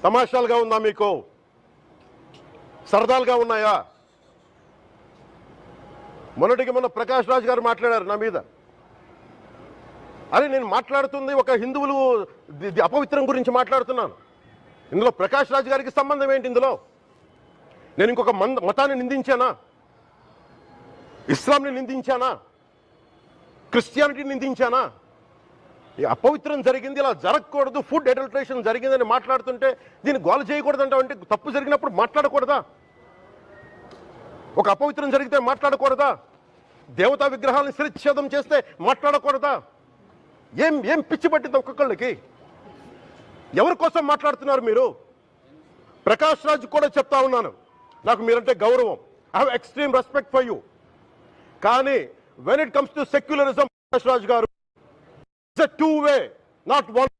తమాషాలుగా ఉందా మీకు? సరదాలుగా ఉన్నాయా? మొన్న ప్రకాష్ రాజ్ గారు మాట్లాడారు నా మీద. అరే నేను మాట్లాడుతుంది ఒక హిందువులు అపవిత్రం గురించి మాట్లాడుతున్నాను. ఇందులో ప్రకాష్ రాజ్ గారికి సంబంధం ఏంటి? ఇందులో నేను ఇంకొక మతాన్ని నిందించానా? ఇస్లాంని నిందించానా? క్రిస్టియానిటీని నిందించానా? అపవిత్రం జరిగింది, ఇలా జరగకూడదు, ఫుడ్ అడల్టరేషన్ జరిగిందని మాట్లాడుతుంటే దీన్ని గోల చేయకూడదంటే తప్పు జరిగినప్పుడు మాట్లాడకూడదా? ఒక అపవిత్రం జరిగితే మాట్లాడకూడదా? దేవతా విగ్రహాలను శిరచ్ఛేదం చేస్తే మాట్లాడకూడదా? ఏం పిచ్చి పట్టింది ఒక్కొక్కళ్ళకి? ఎవరి కోసం మాట్లాడుతున్నారు మీరు? ప్రకాష్ రాజ్ కూడా చెప్తా ఉన్నాను, నాకు మీరంటే గౌరవం. I have extreme respect for you. కానీ when it comes to secularism, Prakash Raj గారు, it's a two way, not one.